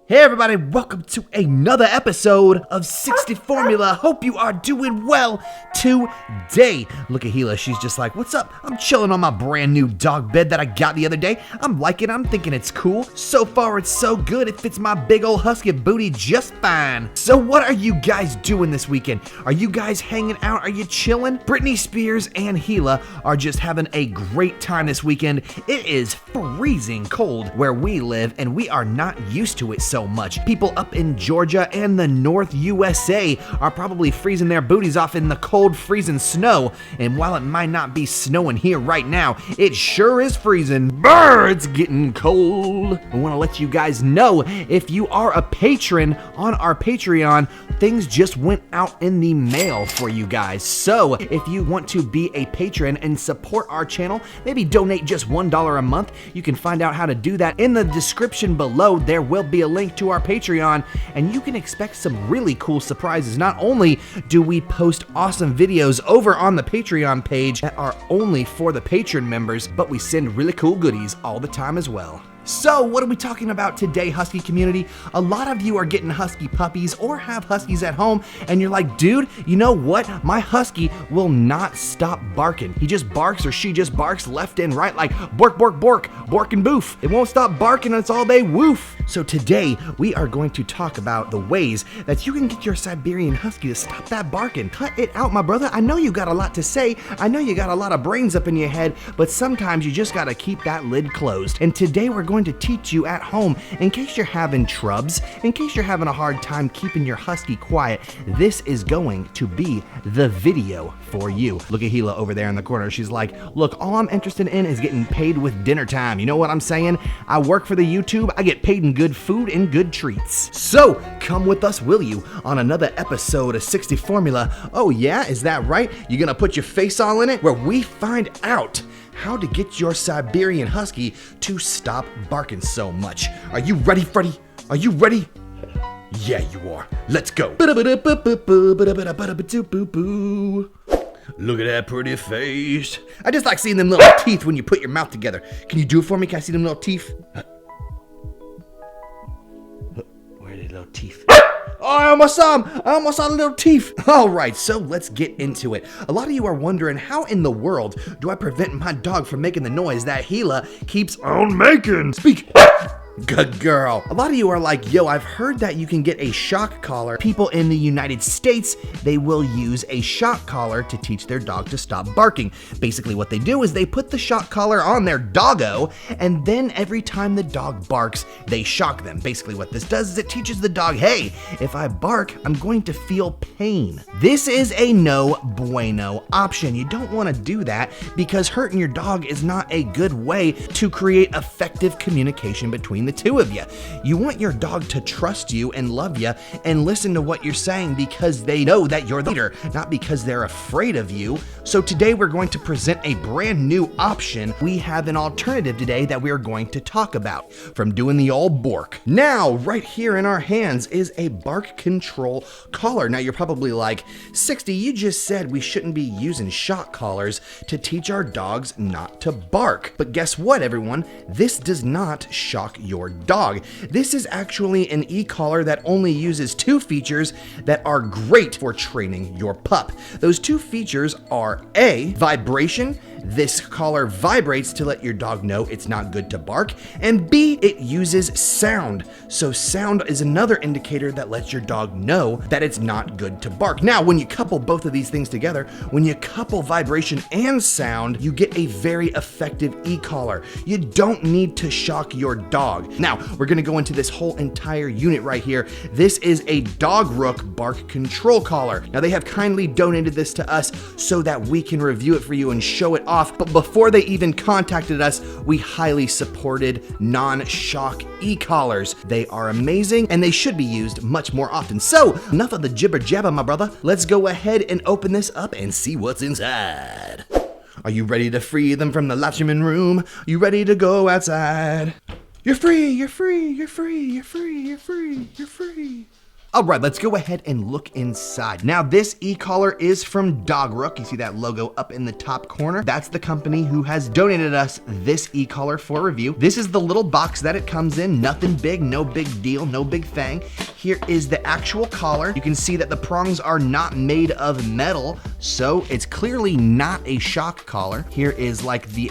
Hey everybody, welcome to another episode of 60 Formula. Hope you are doing well today. Look at Gila, she's just like, what's up? I'm chilling on my brand new dog bed that I got the other day. I'm liking it, I'm thinking it's cool. So far it's so good, it fits my big old husky booty just fine. So what are you guys doing this weekend? Are you guys hanging out? Are you chilling? Britney Spears and Gila are just having a great time this weekend. It is freezing cold where we live and we are not used to it so much. People up in Georgia and the North USA are probably freezing their booties off in the cold freezing snow, and while it might not be snowing here right now, it sure is freezing. Brr, it's getting cold. I want to let you guys know, if you are a patron on our Patreon, things just went out in the mail for you guys. So if you want to be a patron and support our channel, maybe donate just $1 a month, you can find out how to do that in the description below. There will be a link to our Patreon, and you can expect some really cool surprises. Not only do we post awesome videos over on the Patreon page that are only for the patron members, but we send really cool goodies all the time as well. So what are we talking about today, Husky community? A lot of you are getting Husky puppies or have Huskies at home, and you're like, dude, you know what? My Husky will not stop barking. He just barks, or she just barks left and right like bork, bork, bork, bork and boof. It won't stop barking, it's all day woof. So today we are going to talk about the ways that you can get your Siberian Husky to stop that barking. Cut it out, my brother. I know you got a lot to say. I know you got a lot of brains up in your head, but sometimes you just gotta keep that lid closed. And today we're going to teach you at home, in case you're having trubs, in case you're having a hard time keeping your Husky quiet, this is going to be the video for you. Look at Gila over there in the corner. She's like, look, all I'm interested in is getting paid with dinner time. You know what I'm saying? I work for the YouTube, I get paid in good food and good treats. So come with us, will you, on another episode of 60 Formula. Oh yeah, is that right? You're gonna put your face all in it? Where we find out how to get your Siberian Husky to stop barking so much. Are you ready, Freddy? Are you ready? Yeah, you are. Let's go. Look at that pretty face. I just like seeing them little teeth when you put your mouth together. Can you do it for me? Can I see them little teeth? Where are the little teeth? Oh, I almost saw him. I almost saw the little teeth. All right, so let's get into it. A lot of you are wondering, how in the world do I prevent my dog from making the noise that Gila keeps on making? Speak. Good girl. A lot of you are like, yo, I've heard that you can get a shock collar. People in the United States, they will use a shock collar to teach their dog to stop barking. Basically what they do is they put the shock collar on their doggo, and then every time the dog barks, they shock them. Basically what this does is it teaches the dog, hey, if I bark, I'm going to feel pain. This is a no bueno option. You don't want to do that because hurting your dog is not a good way to create effective communication between the two of you. You want your dog to trust you and love you and listen to what you're saying because they know that you're the leader, not because they're afraid of you. So today we're going to present a brand new option. We have an alternative today that we're going to talk about from doing the old bork. Now, right here in our hands is a bark control collar. Now you're probably like, 60, you just said we shouldn't be using shock collars to teach our dogs not to bark. But guess what, everyone? This does not shock your dog. This is actually an e-collar that only uses two features that are great for training your pup. Those two features are A, vibration. This collar vibrates to let your dog know it's not good to bark, and B, it uses sound. So sound is another indicator that lets your dog know that it's not good to bark. Now, when you couple both of these things together, when you couple vibration and sound, you get a very effective e-collar. You don't need to shock your dog. Now, we're gonna go into this whole entire unit right here. This is a Dog Rook bark control collar. Now, they have kindly donated this to us so that we can review it for you and show it off, but before they even contacted us, we highly supported non-shock e-collars. They are amazing and they should be used much more often. So enough of the jibber jabber, my brother. Let's go ahead and open this up and see what's inside. Are you ready to free them from the latchman room? You ready to go outside? You're free, you're free, you're free, you're free, you're free, you're free. All right, let's go ahead and look inside. Now, this e-collar is from Dogrook. You see that logo up in the top corner? That's the company who has donated us this e-collar for review. This is the little box that it comes in. Nothing big, no big deal, no big thing. Here is the actual collar. You can see that the prongs are not made of metal, so it's clearly not a shock collar. Here is like the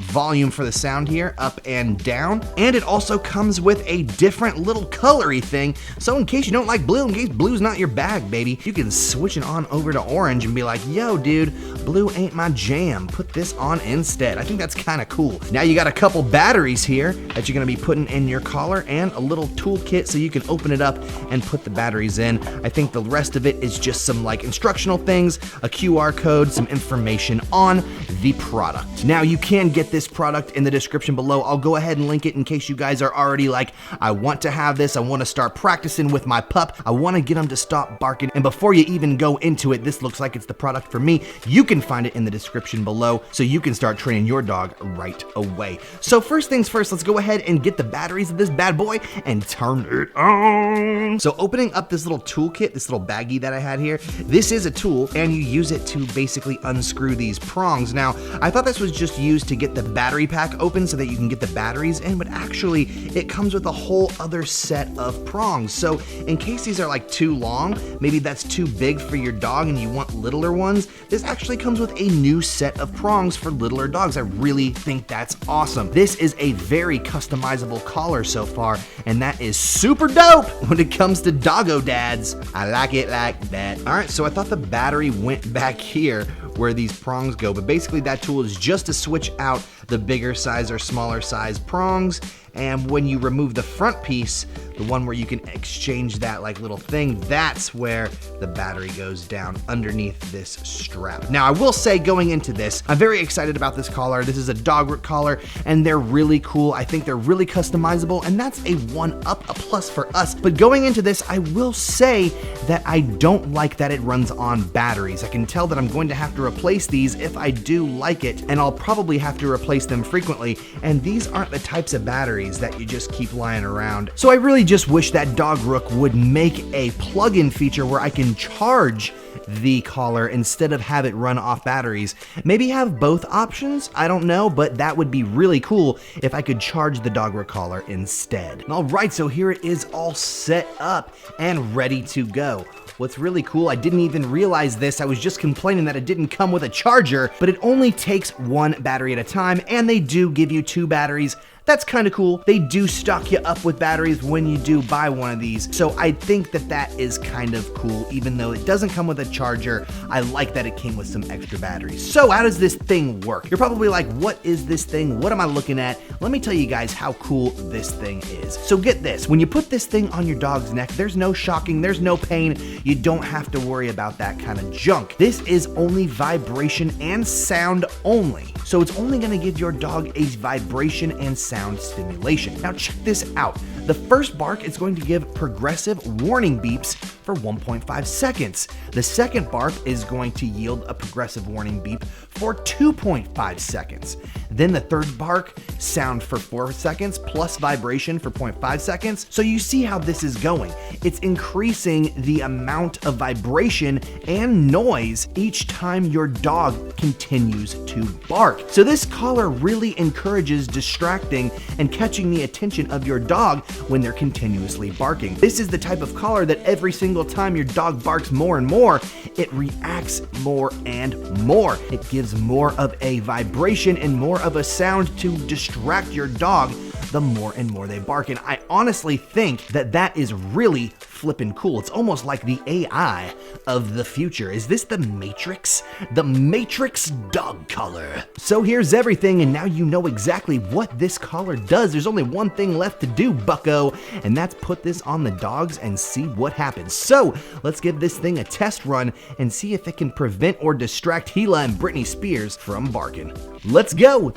volume for the sound here, up and down. And it also comes with a different little colory thing. So in case you don't like blue, in case blue's not your bag, baby, you can switch it on over to orange and be like, yo, dude, blue ain't my jam. Put this on instead. I think that's kind of cool. Now you got a couple batteries here that you're gonna be putting in your collar and a little toolkit so you can open it up and put the batteries in. I think the rest of it is just some like instructional things, a QR code, some information on the product. Now you can get this product in the description below. I'll go ahead and link it in case you guys are already like, I want to have this. I want to start practicing with my pup. I want to get him to stop barking. And before you even go into it, this looks like it's the product for me. You can find it in the description below so you can start training your dog right away. So first things first, let's go ahead and get the batteries of this bad boy and turn it on. So opening up this little toolkit, this little baggie that I had here, this is a tool and you use it to basically unscrew these prongs. Now, I thought this was just used to get the battery pack open so that you can get the batteries in, but actually it comes with a whole other set of prongs. So in case these are like too long, maybe that's too big for your dog and you want littler ones, this actually comes with a new set of prongs for littler dogs. I really think that's awesome. This is a very customizable collar so far, and that is super dope when it comes to doggo dads. I like it like that. All right, so I thought the battery went back here where these prongs go, but basically that tool is just to switch out the bigger size or smaller size prongs. And when you remove the front piece, the one where you can exchange that like little thing, that's where the battery goes down underneath this strap. Now I will say going into this, I'm very excited about this collar. This is a Dogrook collar and they're really cool. I think they're really customizable and that's a one-up, a plus for us. But going into this, I will say that I don't like that it runs on batteries. I can tell that I'm going to have to replace these if I do like it, and I'll probably have to replace them frequently. And these aren't the types of batteries that you just keep lying around. So I really just wish that Dogrook would make a plug-in feature where I can charge the collar instead of have it run off batteries. Maybe have both options, I don't know, but that would be really cool if I could charge the Dogrook collar instead. All right, so here it is all set up and ready to go. What's really cool, I didn't even realize this, I was just complaining that it didn't come with a charger, but it only takes one battery at a time, and they do give you 2 batteries. That's kind of cool. They do stock you up with batteries when you do buy one of these. So I think that that is kind of cool. Even though it doesn't come with a charger, I like that it came with some extra batteries. So how does this thing work? You're probably like, what is this thing? What am I looking at? Let me tell you guys how cool this thing is. So get this, when you put this thing on your dog's neck, there's no shocking, there's no pain. You don't have to worry about that kind of junk. This is only vibration and sound only. So it's only gonna give your dog a vibration and sound stimulation. Now check this out. The first bark is going to give progressive warning beeps for 1.5 seconds. The second bark is going to yield a progressive warning beep for 2.5 seconds. Then the third bark, sound for 4 seconds plus vibration for 0.5 seconds. So you see how this is going. It's increasing the amount of vibration and noise each time your dog continues to bark. So this collar really encourages distracting and catching the attention of your dog when they're continuously barking. This is the type of collar that every single time your dog barks more and more, it reacts more and more. It gives more of a vibration and more of a sound to distract your dog the more and more they bark. And I honestly think that that is really flippin' cool. It's almost like the AI of the future. Is this the Matrix? The Matrix dog collar. So here's everything, and now you know exactly what this collar does. There's only one thing left to do, bucko, and that's put this on the dogs and see what happens. So let's give this thing a test run and see if it can prevent or distract Gila and Britney Spears from barking. Let's go.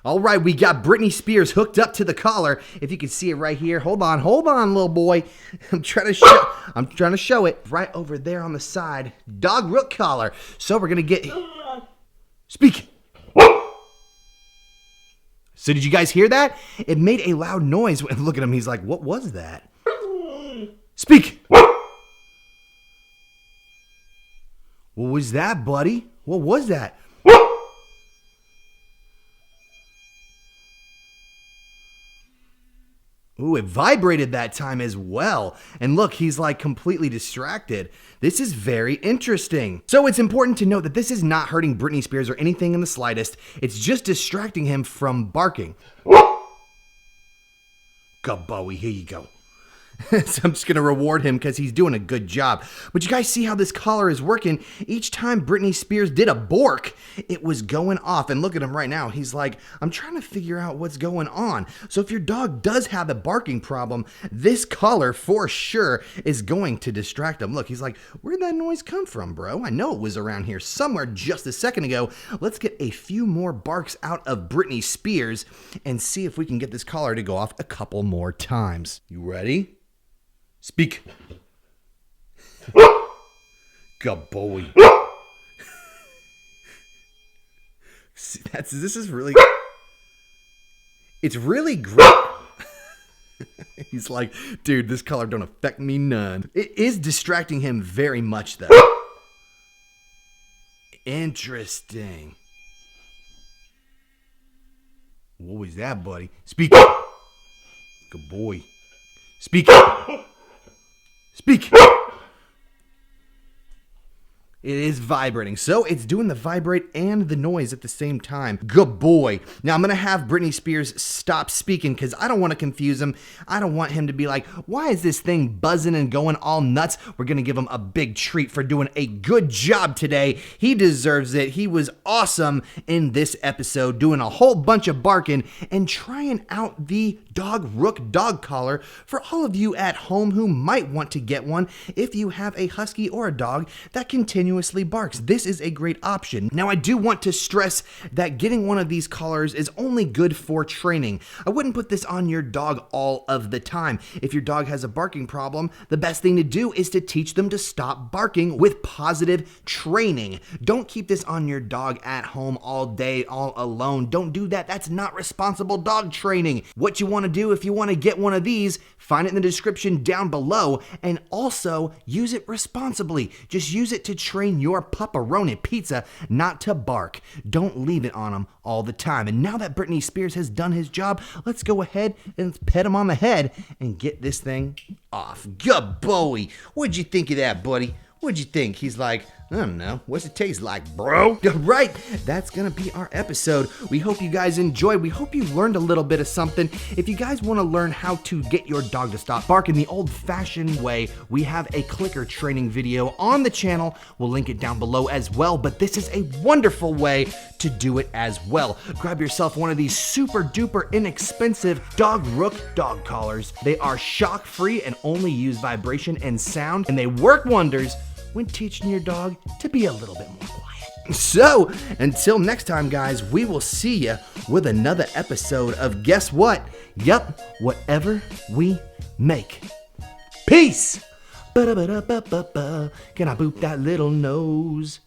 All right, we got Britney Spears hooked up to the collar. If you can see it right here. Hold on, little boy. I'm trying to show it right over there on the side. Dogrook collar. So we're gonna get. Speak. So did you guys hear that? It made a loud noise. Look at him. He's like, what was that? Speak. What was that, buddy? What was that? Ooh, it vibrated that time as well. And look, he's like completely distracted. This is very interesting. So it's important to note that this is not hurting Britney Spears or anything in the slightest. It's just distracting him from barking. Go, Bowie, here you go. So I'm just going to reward him because he's doing a good job. But you guys see how this collar is working? Each time Britney Spears did a bork, it was going off. And look at him right now. He's like, I'm trying to figure out what's going on. So if your dog does have a barking problem, this collar for sure is going to distract him. Look, he's like, where'd that noise come from, bro? I know it was around here somewhere just a second ago. Let's get a few more barks out of Britney Spears and see if we can get this collar to go off a couple more times. You ready? Speak. Good boy. This is really... It's really great. He's like, dude, this color don't affect me none. It is distracting him very much, though. Interesting. What was that, buddy? Speak. Good boy. Speak. Speak. It is vibrating. So it's doing the vibrate and the noise at the same time. Good boy. Now I'm going to have Britney Spears stop speaking because I don't want to confuse him. I don't want him to be like, why is this thing buzzing and going all nuts? We're going to give him a big treat for doing a good job today. He deserves it. He was awesome in this episode, doing a whole bunch of barking and trying out the Dog Rook dog collar for all of you at home who might want to get one if you have a husky or a dog that continuously barks. This is a great option. Now, I do want to stress that getting one of these collars is only good for training. I wouldn't put this on your dog all of the time. If your dog has a barking problem, the best thing to do is to teach them to stop barking with positive training. Don't keep this on your dog at home all day, all alone. Don't do that. That's not responsible dog training. What you want to do if you want to get one of these, find it in the description down below, and also use it responsibly. Just use it to train your pepperoni pizza not to bark. Don't leave it on him all the time. And now that Britney Spears has done his job, let's go ahead and pet him on the head and get this thing off. Good boy. What'd you think of that, buddy? What'd you think? He's like, I don't know. What's it taste like, bro? Right. That's going to be our episode. We hope you guys enjoyed. We hope you learned a little bit of something. If you guys want to learn how to get your dog to stop barking the old-fashioned way, we have a clicker training video on the channel. We'll link it down below as well, but this is a wonderful way to do it as well. Grab yourself one of these super duper inexpensive Dog Rook dog collars. They are shock-free and only use vibration and sound, and they work wonders when teaching your dog to be a little bit more quiet. So, until next time, guys, we will see you with another episode of Guess What? Yup, whatever we make. Peace! Ba-da-ba-da-ba-ba-ba. Can I boop that little nose?